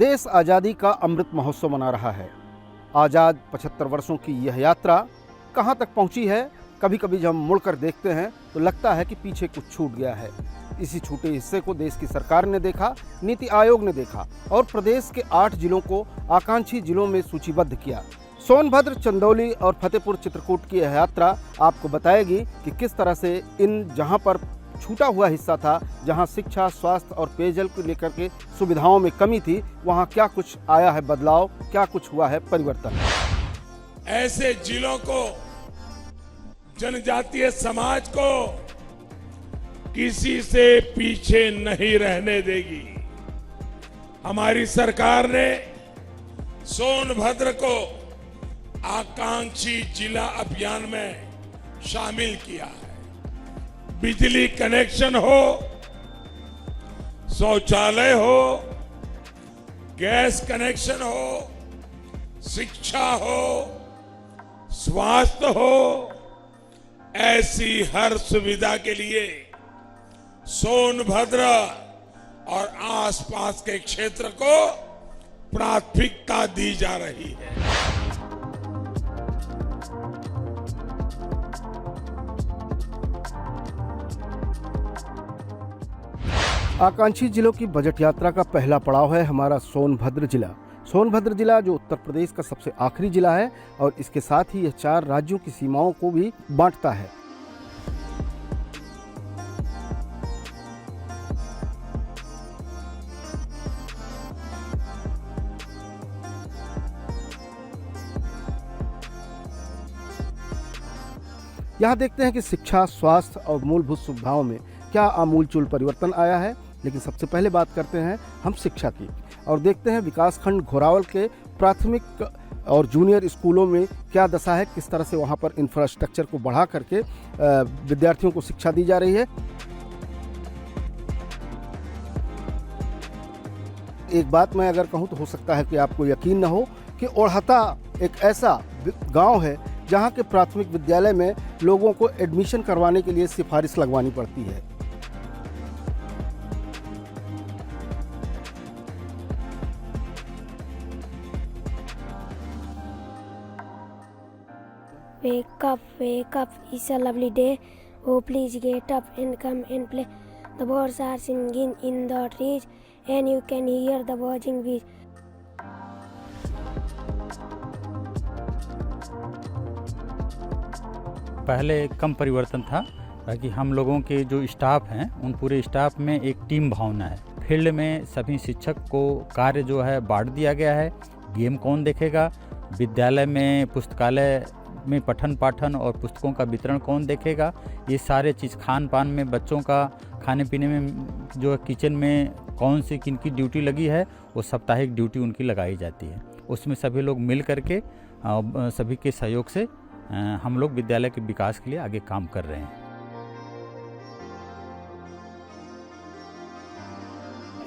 देश आज़ादी का अमृत महोत्सव मना रहा है। आज़ाद 75 वर्षों की यह यात्रा कहाँ तक पहुँची है, कभी कभी जब हम मुड़कर देखते हैं तो लगता है कि पीछे कुछ छूट गया है। इसी छूटे हिस्से को देश की सरकार ने देखा, नीति आयोग ने देखा और प्रदेश के 8 जिलों को आकांक्षी जिलों में सूचीबद्ध किया। सोनभद्र, चंदौली और फतेहपुर चित्रकूट की यह यात्रा आपको बताएगी कि किस तरह से इन जहां पर छूटा हुआ हिस्सा था, जहां शिक्षा, स्वास्थ्य और पेयजल को लेकर के सुविधाओं में कमी थी, वहां क्या कुछ आया है बदलाव, क्या कुछ हुआ है परिवर्तन। ऐसे जिलों को, जनजातीय समाज को किसी से पीछे नहीं रहने देगी। हमारी सरकार ने सोनभद्र को आकांक्षी जिला अभियान में शामिल किया है। बिजली कनेक्शन हो, शौचालय हो, गैस कनेक्शन हो, शिक्षा हो, स्वास्थ्य हो, ऐसी हर सुविधा के लिए सोनभद्र और आसपास के क्षेत्र को प्राथमिकता दी जा रही है। आकांक्षी जिलों की बजट यात्रा का पहला पड़ाव है हमारा सोनभद्र जिला। सोनभद्र जिला जो उत्तर प्रदेश का सबसे आखिरी जिला है और इसके साथ ही यह 4 राज्यों की सीमाओं को भी बांटता है। यहाँ देखते हैं कि शिक्षा, स्वास्थ्य और मूलभूत सुविधाओं में क्या आमूलचूल परिवर्तन आया है। लेकिन सबसे पहले बात करते हैं हम शिक्षा की और देखते हैं विकासखंड घोरावल के प्राथमिक और जूनियर स्कूलों में क्या दशा है, किस तरह से वहाँ पर इंफ्रास्ट्रक्चर को बढ़ा करके विद्यार्थियों को शिक्षा दी जा रही है। एक बात मैं अगर कहूँ तो हो सकता है कि आपको यकीन न हो कि ओढ़ता एक ऐसा गांव है जहां के प्राथमिक विद्यालय में लोगों को एडमिशन करवाने के लिए सिफारिश लगवानी पड़ती है। Wake up, it's a lovely day. Oh, please get up and come and play. The birds are singing in the trees and you can hear the buzzing bees. पहले कम परिवर्तन था, ताकि हम लोगों के जो स्टाफ हैं उन पूरे स्टाफ में एक टीम भावना है। फील्ड में सभी शिक्षक को कार्य जो है बांट दिया गया है। गेम कौन देखेगा, विद्यालय में पुस्तकालय में पठन पाठन और पुस्तकों का वितरण कौन देखेगा, ये सारे चीज़, खान पान में बच्चों का खाने पीने में जो किचन में कौन सी किनकी ड्यूटी लगी है, वो साप्ताहिक ड्यूटी उनकी लगाई जाती है। उसमें सभी लोग मिल करके सभी के सहयोग से हम लोग विद्यालय के विकास के लिए आगे काम कर रहे हैं।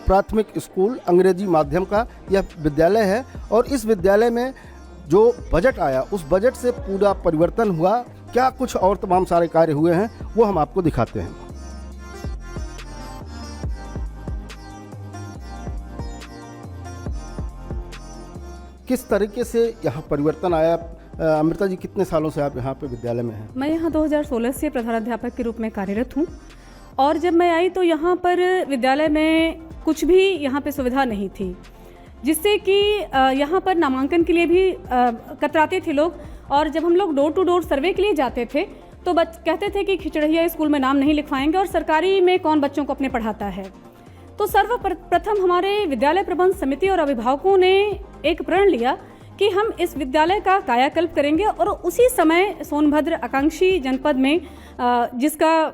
प्राथमिक स्कूल अंग्रेजी माध्यम का यह विद्यालय है और इस विद्यालय में जो बजट आया उस बजट से पूरा परिवर्तन हुआ। क्या कुछ और तमाम सारे कार्य हुए हैं वो हम आपको दिखाते हैं। किस तरीके से यहाँ परिवर्तन आया। अमृता जी, कितने सालों से आप यहाँ पे विद्यालय में हैं? मैं यहाँ 2016 से प्रधानाध्यापक के रूप में कार्यरत हूँ और जब मैं आई तो यहाँ पर विद्यालय में कुछ भी यहाँ पे सुविधा नहीं थी, जिससे कि यहाँ पर नामांकन के लिए भी कतराते थे लोग। और जब हम लोग डोर टू डोर सर्वे के लिए जाते थे तो कहते थे कि खिचड़िया स्कूल में नाम नहीं लिखवाएंगे और सरकारी में कौन बच्चों को अपने पढ़ाता है। तो सर्वप्रथम हमारे विद्यालय प्रबंध समिति और अभिभावकों ने एक प्रण लिया कि हम इस विद्यालय का कायाकल्प करेंगे और उसी समय सोनभद्र आकांक्षी जनपद में जिसका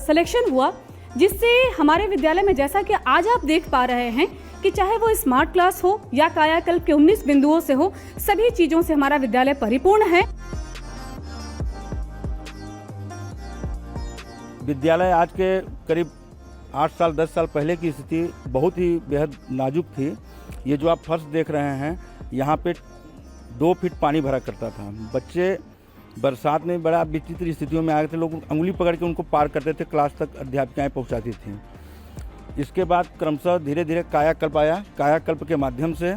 सिलेक्शन हुआ, जिससे हमारे विद्यालय में, जैसा कि आज आप देख पा रहे हैं कि चाहे वो स्मार्ट क्लास हो या कायाकल्प के 19 बिंदुओं से हो, सभी चीज़ों से हमारा विद्यालय परिपूर्ण है। विद्यालय आज के करीब 8 साल 10 साल पहले की स्थिति बहुत ही बेहद नाजुक थी। ये जो आप फर्श देख रहे हैं, यहाँ पे 2 फीट पानी भरा करता था। बच्चे बरसात में बड़ा विचित्र स्थितियों में आ गए थे। लोग उंगली पकड़ के उनको पार करते थे, क्लास तक अध्यापिकाएं पहुँचाती थीं। इसके बाद क्रमशः धीरे धीरे कायाकल्प आया। कायाकल्प के माध्यम से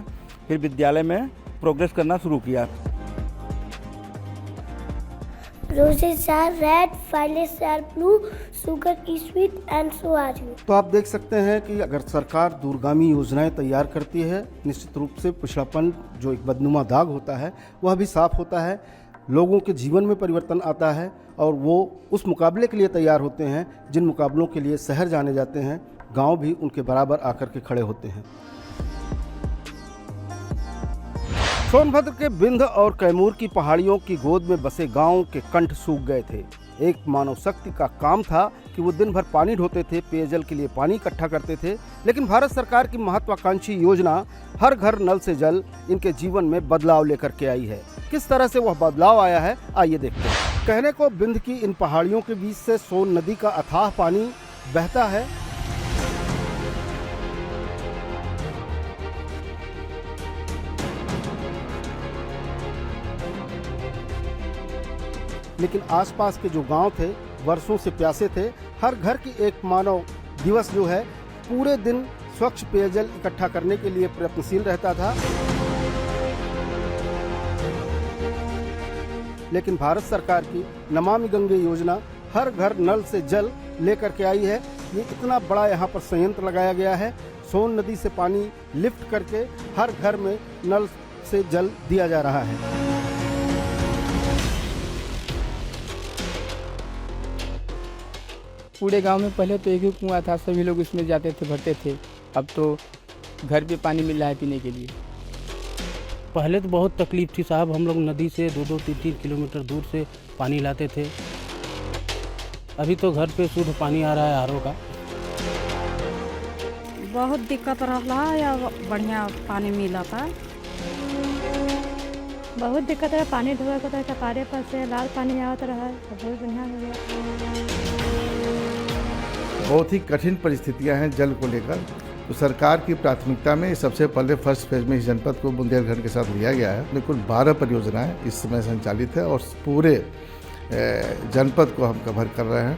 फिर विद्यालय में प्रोग्रेस करना शुरू किया। Roses are red, violets are blue, sugar is sweet and so are you. तो आप देख सकते हैं कि अगर सरकार दूरगामी योजनाएं तैयार करती है, निश्चित रूप से पिछड़ापन जो एक बदनुमा दाग होता है वह भी साफ होता है, लोगों के जीवन में परिवर्तन आता है और वो उस मुकाबले के लिए तैयार होते हैं जिन मुकाबलों के लिए शहर जाने जाते हैं, गांव भी उनके बराबर आकर के खड़े होते हैं। सोनभद्र के बिंद और कैमूर की पहाड़ियों की गोद में बसे गांव के कंठ सूख गए थे। एक मानव शक्ति का काम था कि वो दिन भर पानी ढोते थे, पेयजल के लिए पानी इकट्ठा करते थे, लेकिन भारत सरकार की महत्वाकांक्षी योजना हर घर नल से जल इनके जीवन में बदलाव लेकर के आई है। किस तरह से वह बदलाव आया है, आइए देखते हैं। कहने को बिंद की इन पहाड़ियों के बीच से सोन नदी का अथाह पानी बहता है, लेकिन आसपास के जो गांव थे वर्षों से प्यासे थे। हर घर की एक मानव दिवस जो है पूरे दिन स्वच्छ पेयजल इकट्ठा करने के लिए प्रयत्नशील रहता था, लेकिन भारत सरकार की नमामि गंगे योजना हर घर नल से जल लेकर के आई है। ये इतना बड़ा यहाँ पर संयंत्र लगाया गया है, सोन नदी से पानी लिफ्ट करके हर घर में नल से जल दिया जा रहा है। पूरे गांव में पहले तो एक ही कुआं था, सभी लोग इसमें जाते थे, भरते थे। अब तो घर पे पानी मिल रहा है पीने के लिए। पहले तो बहुत तकलीफ थी साहब, हम लोग नदी से 2-2, 3-3 किलोमीटर दूर से पानी लाते थे। अभी तो घर पे शुद्ध पानी आ रहा है आरओ का। बहुत दिक्कत रहा या बढ़िया पानी मिला था। बहुत दिक्कत है, पानी ढोए को तो चपारे पर से लाल पानी आवत रहा है, तो बहुत बढ़िया हो गया। बहुत ही कठिन परिस्थितियां हैं जल को लेकर, तो सरकार की प्राथमिकता में सबसे पहले फर्स्ट फेज में इस जनपद को बुंदेलखंड के साथ लिया गया है। बिल्कुल 12 परियोजनाएं इस समय संचालित है और पूरे जनपद को हम कवर कर रहे हैं।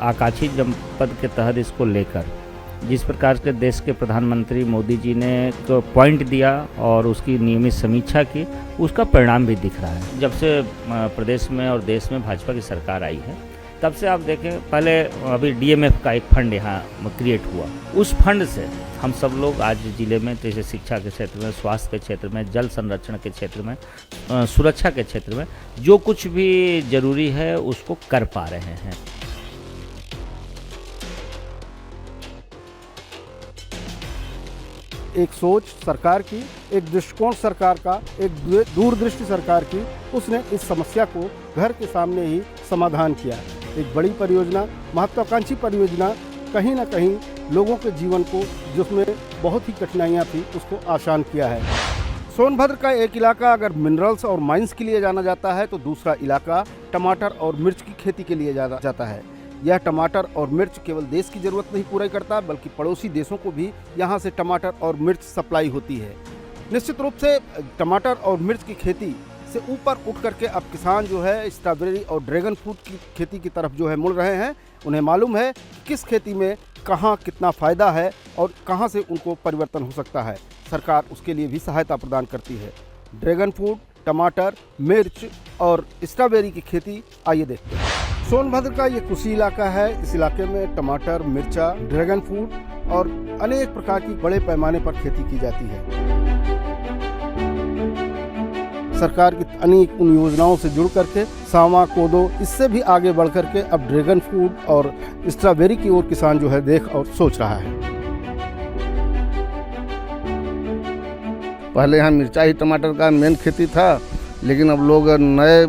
आकांक्षी जनपद के तहत इसको लेकर जिस प्रकार के देश के प्रधानमंत्री मोदी जी ने एक पॉइंट दिया और उसकी नियमित समीक्षा की, उसका परिणाम भी दिख रहा है। जब से प्रदेश में और देश में भाजपा की सरकार आई है तब से आप देखें, पहले अभी डीएमएफ का एक फंड यहाँ क्रिएट हुआ, उस फंड से हम सब लोग आज जिले में जैसे शिक्षा के क्षेत्र में, स्वास्थ्य के क्षेत्र में, जल संरक्षण के क्षेत्र में, सुरक्षा के क्षेत्र में जो कुछ भी जरूरी है उसको कर पा रहे हैं। एक सोच सरकार की, एक दृष्टिकोण सरकार का, एक दूरदृष्टि सरकार की, उसने इस समस्या को घर के सामने ही समाधान किया। एक बड़ी परियोजना, महत्वाकांक्षी परियोजना कहीं ना कहीं लोगों के जीवन को, जिसमें बहुत ही कठिनाइयाँ थी, उसको आसान किया है। सोनभद्र का एक इलाका अगर मिनरल्स और माइंस के लिए जाना जाता है तो दूसरा इलाका टमाटर और मिर्च की खेती के लिए जाना जाता है। यह टमाटर और मिर्च केवल देश की ज़रूरत नहीं पूरा करता, बल्कि पड़ोसी देशों को भी यहाँ से टमाटर और मिर्च सप्लाई होती है। निश्चित रूप से टमाटर और मिर्च की खेती से ऊपर उठ करके अब किसान जो है स्ट्रॉबेरी और ड्रैगन फ्रूट की खेती की तरफ जो है मुड़ रहे हैं। उन्हें मालूम है किस खेती में कहाँ कितना फ़ायदा है और कहाँ से उनको परिवर्तन हो सकता है। सरकार उसके लिए भी सहायता प्रदान करती है। ड्रैगन फ्रूट, टमाटर, मिर्च और स्ट्रॉबेरी की खेती आइए देखते हैं। सोनभद्र का ये कुशी इलाका है। इस इलाके में टमाटर, मिर्चा, ड्रैगन फ्रूट और अनेक प्रकार की बड़े पैमाने पर खेती की जाती है। सरकार की अनेक उन योजनाओं से जुड़ करके सावा, कोदो, इससे भी आगे बढ़ करके अब ड्रैगन फ्रूट और स्ट्रॉबेरी की ओर किसान जो है देख और सोच रहा है। पहले यहाँ मिर्चा ही टमाटर का मेन खेती था, लेकिन अब लोग नए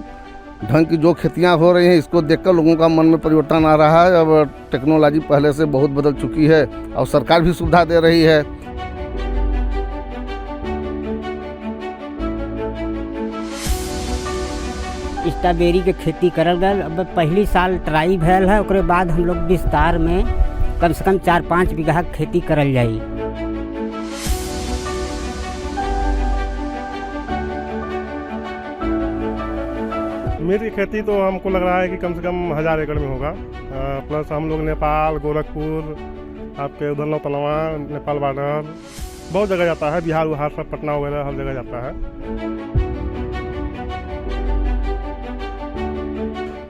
ढंग की जो खेतियाँ हो रही हैं इसको देखकर लोगों का मन में परिवर्तन आ रहा है। अब टेक्नोलॉजी पहले से बहुत बदल चुकी है और सरकार भी सुविधा दे रही है। स्ट्रॉबेरी के खेती करल गल। अब पहली साल ट्राई भैल है, उसके बाद हम लोग विस्तार में कम से कम 4-5 बीघा खेती करल जाई। मिर्च की खेती तो हमको लग रहा है कि कम से कम 1000 एकड़ में होगा। प्लस हम लोग नेपाल, गोरखपुर, आपके उधर नौतलवा, नेपाल बॉर्डर, बहुत जगह जाता है, बिहार उहार सब, पटना वगैरह हर जगह जाता है।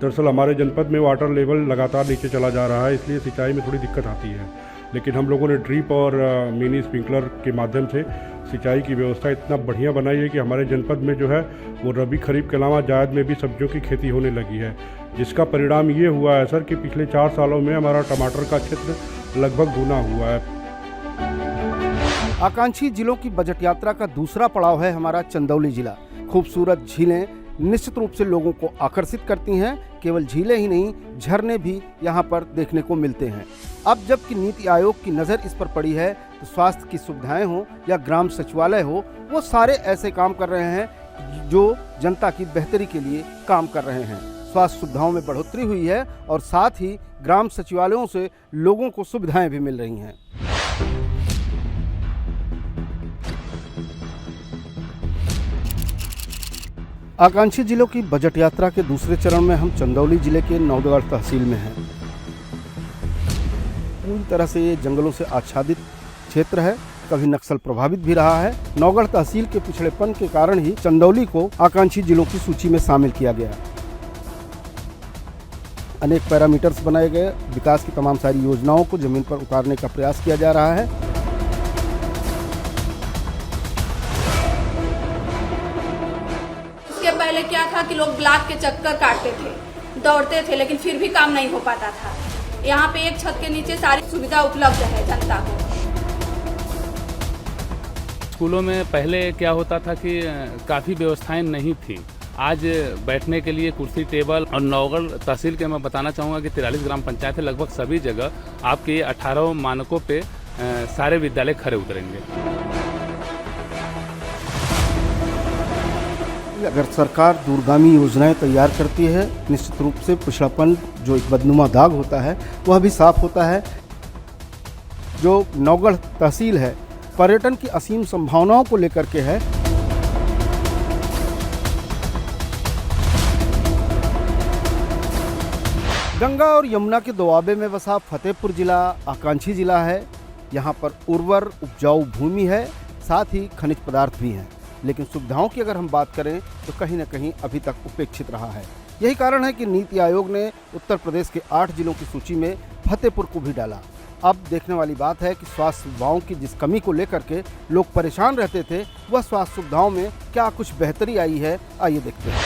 दरअसल हमारे जनपद में वाटर लेवल लगातार नीचे चला जा रहा है, इसलिए सिंचाई में थोड़ी दिक्कत आती है। लेकिन हम लोगों ने ड्रिप और मिनी स्प्रिंकलर के माध्यम से सिंचाई की व्यवस्था इतना बढ़िया बनाई है कि हमारे जनपद में जो है वो रबी खरीफ के अलावा जायद में भी सब्जियों की खेती होने लगी है, जिसका परिणाम ये हुआ है सर कि पिछले 4 सालों में हमारा टमाटर का क्षेत्र लगभग गुना हुआ है। आकांक्षी जिलों की बजट यात्रा का दूसरा पड़ाव है हमारा चंदौली जिला। खूबसूरत झीलें निश्चित रूप से लोगों को आकर्षित करती हैं। केवल झीलें ही नहीं, झरने भी यहाँ पर देखने को मिलते हैं। अब जबकि नीति आयोग की नज़र इस पर पड़ी है तो स्वास्थ्य की सुविधाएं हो या ग्राम सचिवालय हो, वो सारे ऐसे काम कर रहे हैं जो जनता की बेहतरी के लिए काम कर रहे हैं। स्वास्थ्य सुविधाओं में बढ़ोतरी हुई है और साथ ही ग्राम सचिवालयों से लोगों को सुविधाएं भी मिल रही हैं। आकांक्षी जिलों की बजट यात्रा के दूसरे चरण में हम चंदौली जिले के नौगढ़ तहसील में हैं। पूरी तरह से ये जंगलों से आच्छादित क्षेत्र है, कभी नक्सल प्रभावित भी रहा है। नौगढ़ तहसील के पिछड़ेपन के कारण ही चंदौली को आकांक्षी जिलों की सूची में शामिल किया गया। अनेक पैरामीटर्स बनाए गए, विकास की तमाम सारी योजनाओं को जमीन पर उतारने का प्रयास किया जा रहा है। पहले क्या था कि लोग ब्लॉक के चक्कर काटते थे, दौड़ते थे, लेकिन फिर भी काम नहीं हो पाता था। यहाँ पे एक छत के नीचे सारी सुविधा उपलब्ध है जनता को। स्कूलों में पहले क्या होता था कि काफ़ी व्यवस्थाएं नहीं थी। आज बैठने के लिए कुर्सी, टेबल, और नौगढ़ तहसील के मैं बताना चाहूँगा कि 43 ग्राम पंचायत है, लगभग सभी जगह आपके 18 मानकों पे सारे विद्यालय खरे उतरेंगे। अगर सरकार दूरगामी योजनाएं तैयार करती है, निश्चित रूप से पिछड़ापन जो एक बदनुमा दाग होता है वह भी साफ होता है। जो नौगढ़ तहसील है, पर्यटन की असीम संभावनाओं को लेकर के है। गंगा और यमुना के दोआबे में बसा फतेहपुर जिला आकांक्षी जिला है। यहाँ पर उर्वर उपजाऊ भूमि है, साथ ही खनिज पदार्थ भी हैं। लेकिन सुविधाओं की अगर हम बात करें तो कहीं न कहीं अभी तक उपेक्षित रहा है। यही कारण है कि नीति आयोग ने उत्तर प्रदेश के 8 जिलों की सूची में फतेहपुर को भी डाला। अब देखने वाली बात है कि स्वास्थ्य सुविधाओं की जिस कमी को लेकर के लोग परेशान रहते थे, वह स्वास्थ्य सुविधाओं में क्या कुछ बेहतरी आई है, आइए देखते हैं।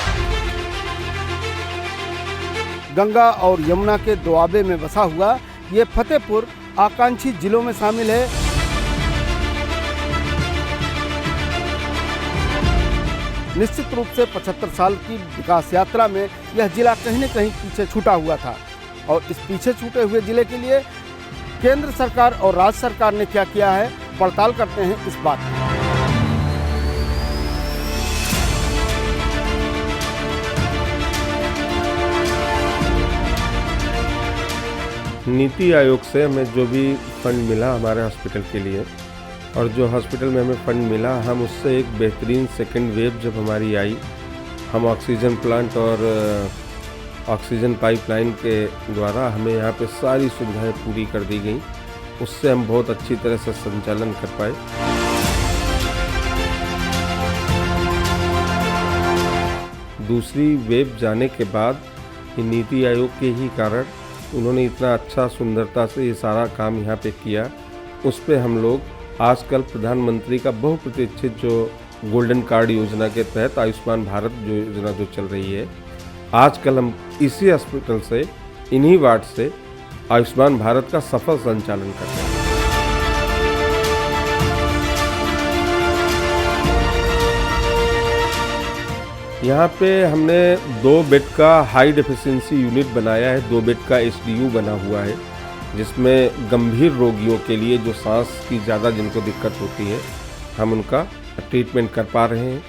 गंगा और यमुना के दोआबे में बसा हुआ ये फतेहपुर आकांक्षी जिलों में शामिल है। निश्चित रूप से 75 साल की विकास यात्रा में यह जिला कहीं न कहीं पीछे छूटा हुआ था और इस पीछे छूटे हुए जिले के लिए केंद्र सरकार और राज्य सरकार ने क्या किया है, पड़ताल करते हैं इस बात की। नीति आयोग से हमें जो भी फंड मिला हमारे हॉस्पिटल के लिए, और जो हॉस्पिटल में हमें फ़ंड मिला, हम उससे एक बेहतरीन सेकेंड वेव जब हमारी आई, हम ऑक्सीजन प्लांट और ऑक्सीजन पाइपलाइन के द्वारा हमें यहाँ पे सारी सुविधाएं पूरी कर दी गई। उससे हम बहुत अच्छी तरह से संचालन कर पाए। दूसरी वेव जाने के बाद नीति आयोग के ही कारण उन्होंने इतना अच्छा सुंदरता से ये सारा काम यहाँ पे किया। उस पर हम लोग आजकल प्रधानमंत्री का बहुप्रतीक्षित जो गोल्डन कार्ड योजना के तहत आयुष्मान भारत जो योजना जो चल रही है, आजकल हम इसी हॉस्पिटल से, इन्हीं वार्ड से आयुष्मान भारत का सफल संचालन कर रहे हैं। यहाँ पे हमने 2 बेड का हाई डेफिशिएंसी यूनिट बनाया है, 2 बेड का एसडीयू बना हुआ है, जिसमें गंभीर रोगियों के लिए जो सांस की ज़्यादा जिनको दिक्कत होती है, हम उनका ट्रीटमेंट कर पा रहे हैं।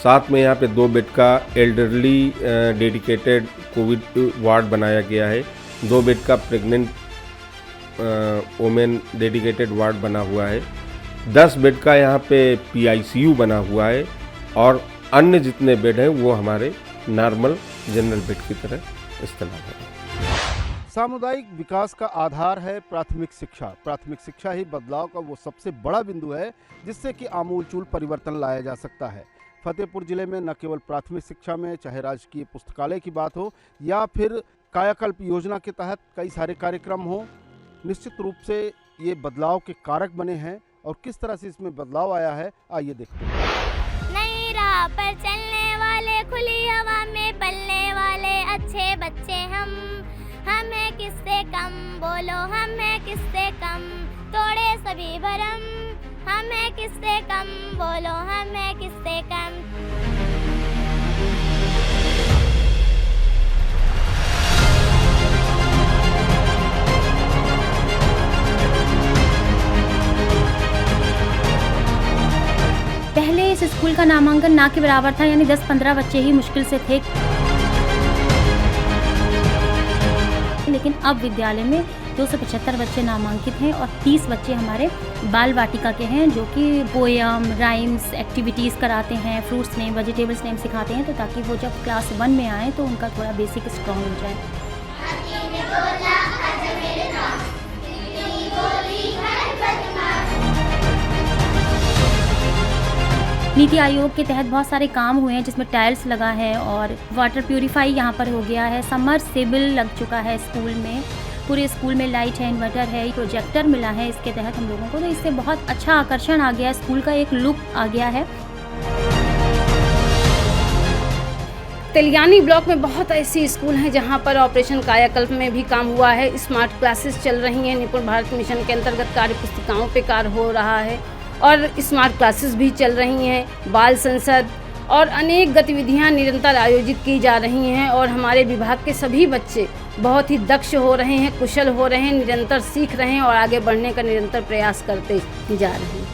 साथ में यहाँ पे 2 बेड का एल्डरली डेडिकेटेड कोविड वार्ड बनाया गया है, 2 बेड का प्रेग्नेंट वोमेन डेडिकेटेड वार्ड बना हुआ है, 10 बेड का यहाँ पे पीआईसीयू बना हुआ है, और अन्य जितने बेड हैं वो हमारे नॉर्मल जनरल बेड की तरह इस्तेमाल करें। सामुदायिक विकास का आधार है प्राथमिक शिक्षा। प्राथमिक शिक्षा ही बदलाव का वो सबसे बड़ा बिंदु है जिससे कि आमूलचूल परिवर्तन लाया जा सकता है। फतेहपुर जिले में न केवल प्राथमिक शिक्षा में चाहे राजकीय पुस्तकालय की बात हो या फिर कायाकल्प योजना के तहत कई सारे कार्यक्रम हो, निश्चित रूप से ये बदलाव के कारक बने हैं। और किस तरह से इसमें बदलाव आया है, आइए देखते हैं। नई राह पर चलने वाले, खुली हवा में पलने वाले अच्छे बच्चे हम हैं किससे कम, बोलो हम हैं किससे कम, तोड़े सभी भरम, हम हैं किससे कम, बोलो हम हैं किससे कम। पहले इस स्कूल का नामांकन ना के बराबर था, यानी 10-15 बच्चे ही मुश्किल से थे। लेकिन अब विद्यालय में 275 बच्चे नामांकित हैं और 30 बच्चे हमारे बाल वाटिका के हैं, जो कि पोयम, राइम्स, एक्टिविटीज़ कराते हैं, फ्रूट्स नेम, वेजिटेबल्स नेम सिखाते हैं, तो ताकि वो जब क्लास 1 में आए तो उनका थोड़ा बेसिक स्ट्रॉन्ग हो जाए। नीति आयोग के तहत बहुत सारे काम हुए हैं जिसमें टाइल्स लगा है और वाटर प्यूरिफाई यहाँ पर हो गया है, सबमर्सिबल लग चुका है स्कूल में, पूरे स्कूल में लाइट है, इन्वर्टर है, प्रोजेक्टर मिला है इसके तहत हम लोगों को, तो इससे बहुत अच्छा आकर्षण आ गया, स्कूल का एक लुक आ गया है। तेलियानी ब्लॉक में बहुत ऐसी स्कूल हैं जहां पर ऑपरेशन कायाकल्प में भी काम हुआ है, स्मार्ट क्लासेस चल रही हैं, निपुण भारत मिशन के अंतर्गत कार्य पुस्तिकाओं पे कार्य हो रहा है और स्मार्ट क्लासेस भी चल रही हैं, बाल संसद और अनेक गतिविधियां निरंतर आयोजित की जा रही हैं और हमारे विभाग के सभी बच्चे बहुत ही दक्ष हो रहे हैं, कुशल हो रहे हैं, निरंतर सीख रहे हैं और आगे बढ़ने का निरंतर प्रयास करते जा रहे हैं।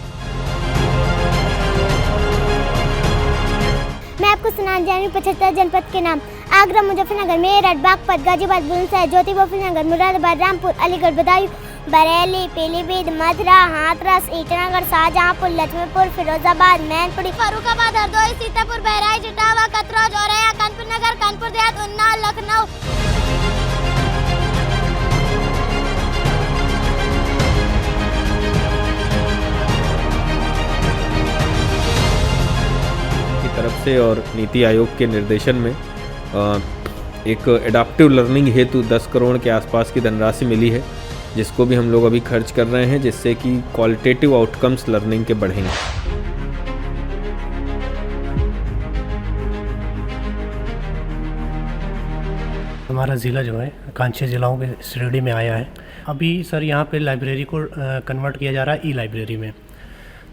मैं आपको सुनाने जा रही हूँ 75 जनपद के नाम। आगरा, मुजफ्फरनगर, मेरठ, बागपत, गाजीबाद, बुलंदशहर, ज्योतिबा, मुरादाबाद, रामपुर, अलीगढ़, बदायूं, बरेली, पीलीभीत, मथुरा, हाथरस, ईटानगर, शाहजहांपुर, लक्ष्मीपुर, फिरोजाबाद, मैनपुरी, फर्रुखाबाद, हरदोई, सीतापुर, बहराइच, इटावा, कतरौज, औरैया, कानपुर नगर, कानपुर देहात, उन्नाव, लखनऊ। की तरफ से और नीति आयोग के निर्देशन में एक एडाप्टिव लर्निंग हेतु 10 करोड़ के आसपास की धनराशि मिली है, जिसको भी हम लोग अभी खर्च कर रहे हैं, जिससे कि क्वालिटेटिव आउटकम्स लर्निंग के बढ़ेंगे। हमारा ज़िला जो है कांचे जिलाओं के श्रेणी में आया है। अभी सर यहाँ पे लाइब्रेरी को कन्वर्ट किया जा रहा है ई-लाइब्रेरी में,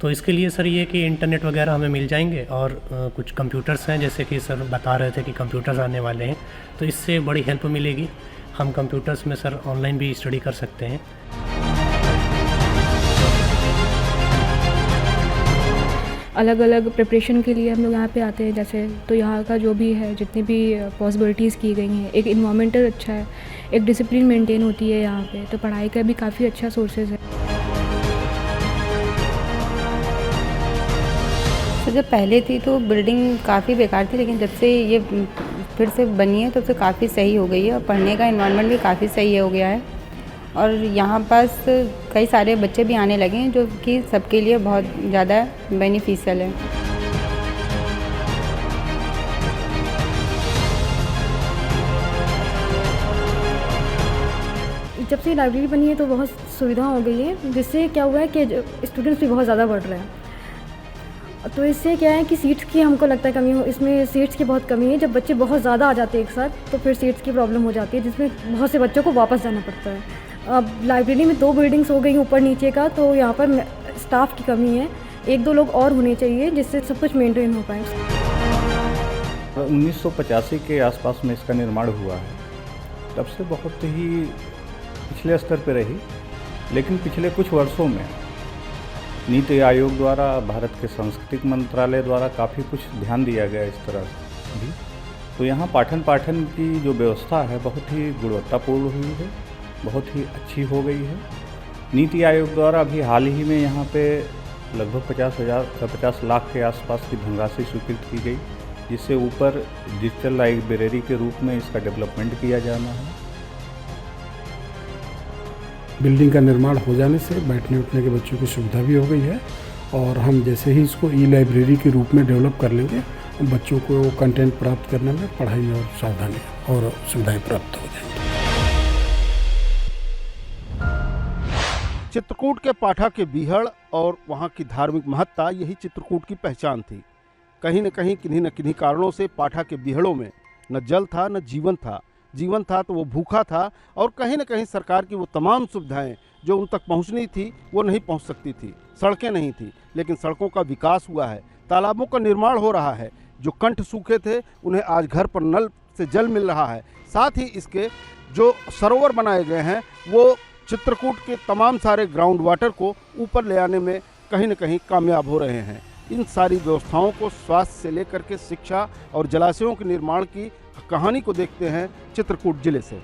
तो इसके लिए सर ये कि इंटरनेट वगैरह हमें मिल जाएंगे और कुछ कंप्यूटर्स हैं, जैसे कि सर बता रहे थे कि कंप्यूटर्स आने वाले हैं, तो इससे बड़ी हेल्प मिलेगी। हम कंप्यूटर्स में सर ऑनलाइन भी स्टडी कर सकते हैं। अलग अलग प्रिपरेशन के लिए हम लोग यहाँ पे आते हैं, जैसे तो यहाँ का जो भी है, जितनी भी पॉसिबिलिटीज़ की गई हैं, एक इन्वायरमेंटल अच्छा है, एक डिसिप्लिन मेंटेन होती है यहाँ पे, तो पढ़ाई का भी काफ़ी अच्छा सोर्सेज है। तो जब पहले थी तो बिल्डिंग काफ़ी बेकार थी, लेकिन जब से ये फिर से बनी है तो उससे काफ़ी सही हो गई है और पढ़ने का एनवायरनमेंट भी काफ़ी सही हो गया है और यहाँ पास कई सारे बच्चे भी आने लगे हैं, जो कि सबके लिए बहुत ज़्यादा बेनिफिशियल है। जब से लाइब्रेरी बनी है तो बहुत सुविधा हो गई है, जिससे क्या हुआ है कि स्टूडेंट्स भी बहुत ज़्यादा बढ़ रहे हैं, तो इससे क्या है कि सीट्स की हमको लगता है कमी हो, इसमें सीट्स की बहुत कमी है। जब बच्चे बहुत ज़्यादा आ जाते हैं एक साथ तो फिर सीट्स की प्रॉब्लम हो जाती है, जिसमें बहुत से बच्चों को वापस जाना पड़ता है। अब लाइब्रेरी में 2 बिल्डिंग्स हो गई ऊपर नीचे का, तो यहाँ पर स्टाफ की कमी है, 1-2 लोग और होने चाहिए जिससे सब कुछ मेंटेन हो पाए। 1985 के आसपास में इसका निर्माण हुआ है, तब से बहुत ही पिछले स्तर पर रही, लेकिन पिछले कुछ वर्षों में नीति आयोग द्वारा, भारत के सांस्कृतिक मंत्रालय द्वारा काफ़ी कुछ ध्यान दिया गया इस तरह भी, तो यहाँ पाठन की जो व्यवस्था है बहुत ही गुणवत्तापूर्ण हुई है, बहुत ही अच्छी हो गई है। नीति आयोग द्वारा अभी हाल ही में यहाँ पे लगभग 50 लाख के आसपास की धनराशि स्वीकृत की गई, जिससे ऊपर डिजिटल लाइब्रेरी के रूप में इसका डेवलपमेंट किया जाना है। बिल्डिंग का निर्माण हो जाने से बैठने उठने के बच्चों की सुविधा भी हो गई है और हम जैसे ही इसको ई लाइब्रेरी के रूप में डेवलप कर लेंगे बच्चों को कंटेंट प्राप्त करने में पढ़ाई और सावधानी और सुविधाएं प्राप्त हो जाएंगी। चित्रकूट के पाठा के बीहड़ और वहाँ की धार्मिक महत्ता यही चित्रकूट की पहचान थी। कहीं न कहीं किन्हीं न किन्हीं कारणों से पाठा के बीहड़ों में न जल था न जीवन था। जीवन था तो वो भूखा था और कहीं न कहीं सरकार की वो तमाम सुविधाएं जो उन तक पहुंचनी थी वो नहीं पहुंच सकती थी। सड़कें नहीं थी, लेकिन सड़कों का विकास हुआ है, तालाबों का निर्माण हो रहा है। जो कंठ सूखे थे उन्हें आज घर पर नल से जल मिल रहा है। साथ ही इसके जो सरोवर बनाए गए हैं वो चित्रकूट के तमाम सारे ग्राउंड वाटर को ऊपर ले आने में कहीं न कहीं कामयाब हो रहे हैं। इन सारी व्यवस्थाओं को स्वास्थ्य से लेकर के शिक्षा और जलाशयों के निर्माण की कहानी को देखते हैं चित्रकूट जिले से।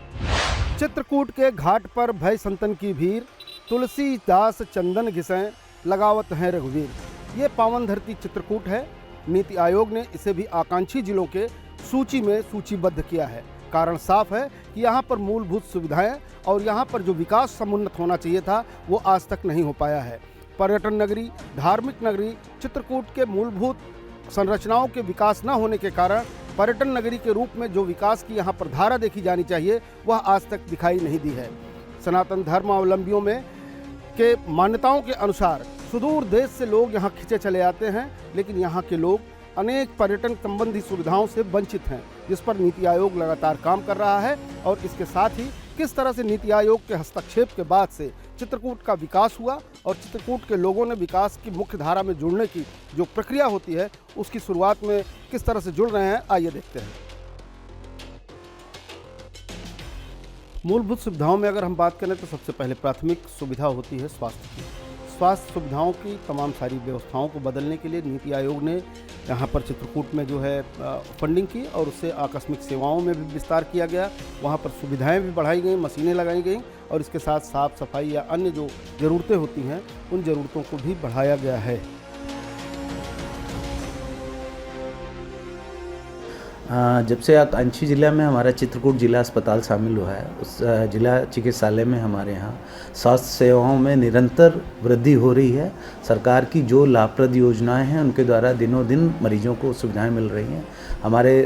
चित्रकूट के घाट पर भय संतन की भीड़, तुलसीदास चंदन घिसें, लगावत हैं रघुवीर। ये पावन धरती चित्रकूट है। नीति आयोग ने इसे भी आकांक्षी जिलों के सूची में सूचीबद्ध किया है। कारण साफ है कि यहाँ पर मूलभूत सुविधाएं और यहाँ पर जो विकास समुन्नत होना चाहिए था वो आज तक नहीं हो पाया है। पर्यटन नगरी, धार्मिक नगरी चित्रकूट के मूलभूत संरचनाओं के विकास न होने के कारण पर्यटन नगरी के रूप में जो विकास की यहाँ पर धारा देखी जानी चाहिए वह आज तक दिखाई नहीं दी है। सनातन धर्मावलंबियों में के मान्यताओं के अनुसार सुदूर देश से लोग यहाँ खिंचे चले आते हैं, लेकिन यहाँ के लोग अनेक पर्यटन संबंधी सुविधाओं से वंचित हैं, जिस पर नीति आयोग लगातार काम कर रहा है। और इसके साथ ही किस तरह से नीति आयोग के हस्तक्षेप के बाद से चित्रकूट का विकास हुआ और चित्रकूट के लोगों ने विकास की मुख्य धारा में जुड़ने की जो प्रक्रिया होती है उसकी शुरुआत में किस तरह से जुड़ रहे हैं, आइए देखते हैं। मूलभूत सुविधाओं में अगर हम बात करें तो सबसे पहले प्राथमिक सुविधा होती है स्वास्थ्य की। स्वास्थ्य सुविधाओं की तमाम सारी व्यवस्थाओं को बदलने के लिए नीति आयोग ने यहाँ पर चित्रकूट में जो है फंडिंग की और उससे आकस्मिक सेवाओं में भी विस्तार किया गया। वहाँ पर सुविधाएं भी बढ़ाई गई, मशीनें लगाई गई और इसके साथ साफ सफाई या अन्य जो ज़रूरतें होती हैं उन ज़रूरतों को भी बढ़ाया गया है। जब से आकांक्षी जिला में हमारा चित्रकूट जिला अस्पताल शामिल हुआ है, उस जिला चिकित्सालय में हमारे यहाँ स्वास्थ्य सेवाओं में निरंतर वृद्धि हो रही है। सरकार की जो लाभप्रद योजनाएं हैं उनके द्वारा दिनों दिन मरीजों को सुविधाएं मिल रही हैं। हमारे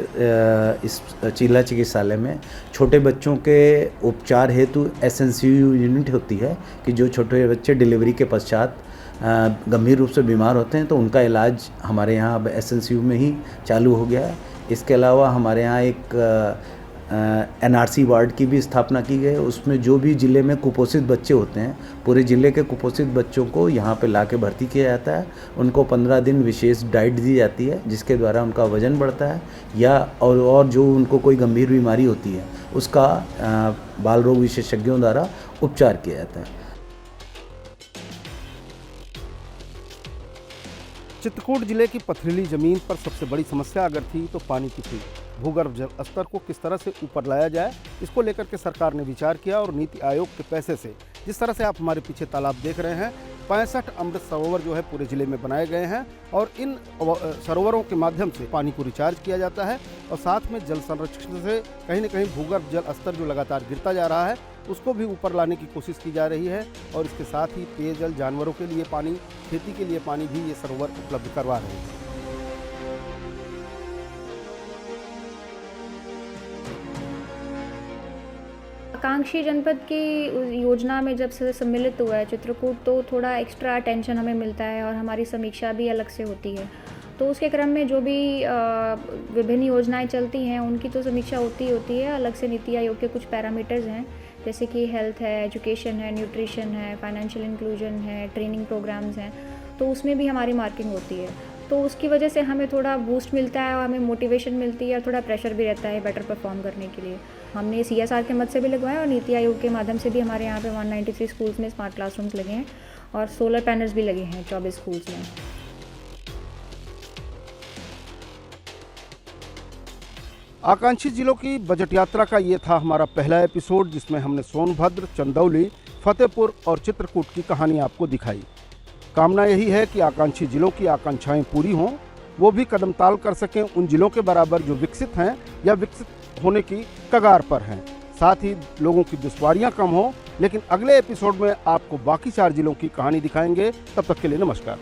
इस जिला चिकित्सालय में छोटे बच्चों के उपचार हेतु SNCU यूनिट होती है कि जो छोटे बच्चे डिलीवरी के पश्चात गंभीर रूप से बीमार होते हैं तो उनका इलाज हमारे यहाँ अब SNCU में ही चालू हो गया है। इसके अलावा हमारे यहाँ एक NRC वार्ड की भी स्थापना की गई है। उसमें जो भी ज़िले में कुपोषित बच्चे होते हैं, पूरे ज़िले के कुपोषित बच्चों को यहाँ पे लाके भर्ती किया जाता है। उनको 15 दिन विशेष डाइट दी जाती है जिसके द्वारा उनका वज़न बढ़ता है या और जो उनको कोई गंभीर बीमारी होती है उसका बाल रोग विशेषज्ञों द्वारा उपचार किया जाता है। चित्रकूट जिले की पथरीली ज़मीन पर सबसे बड़ी समस्या अगर थी तो पानी की थी। भूगर्भ जल स्तर को किस तरह से ऊपर लाया जाए इसको लेकर के सरकार ने विचार किया और नीति आयोग के पैसे से जिस तरह से आप हमारे पीछे तालाब देख रहे हैं 65 अमृत सरोवर जो है पूरे ज़िले में बनाए गए हैं और इन सरोवरों के माध्यम से पानी को रिचार्ज किया जाता है और साथ में जल संरक्षण से कहीं न कहीं भूगर्भ जल स्तर जो लगातार गिरता जा रहा है उसको भी ऊपर लाने की कोशिश की जा रही है। और इसके साथ ही पेयजल, जानवरों के लिए पानी, खेती के लिए पानी भी ये सरोवर उपलब्ध करवा रहे हैं। आकांक्षी जनपद की योजना में जब से सम्मिलित हुआ है चित्रकूट तो थोड़ा एक्स्ट्रा अटेंशन हमें मिलता है और हमारी समीक्षा भी अलग से होती है। तो उसके क्रम में जो भी विभिन्न योजनाएं चलती हैं उनकी तो समीक्षा होती है। अलग से नीति आयोग के कुछ पैरामीटर्स हैं जैसे कि हेल्थ है, एजुकेशन है, न्यूट्रिशन है, फाइनेंशियल इंक्लूजन है, ट्रेनिंग प्रोग्राम्स हैं, तो उसमें भी हमारी मार्किंग होती है। तो उसकी वजह से हमें थोड़ा बूस्ट मिलता है और हमें मोटिवेशन मिलती है और थोड़ा प्रेशर भी रहता है बेटर परफॉर्म करने के लिए। हमने CSR के मद से भी लगवाए और नीति आयोग के माध्यम से भी हमारे यहाँ पे 193 स्कूल्स में स्मार्ट क्लासरूम्स लगे हैं और सोलर पैनल्स भी लगे हैं 24 स्कूल्स में। आकांक्षी जिलों की बजट यात्रा का ये था हमारा पहला एपिसोड जिसमें हमने सोनभद्र, चंदौली, फतेहपुर और चित्रकूट की कहानी आपको दिखाई। कामना यही है कि आकांक्षी जिलों की आकांक्षाएं पूरी हों, वो भी कदम ताल कर सकें उन जिलों के बराबर जो विकसित हैं या विकसित होने की कगार पर हैं। साथ ही लोगों की दुश्वारियां कम हो। लेकिन अगले एपिसोड में आपको बाकी 4 जिलों की कहानी दिखाएंगे। तब तक के लिए नमस्कार।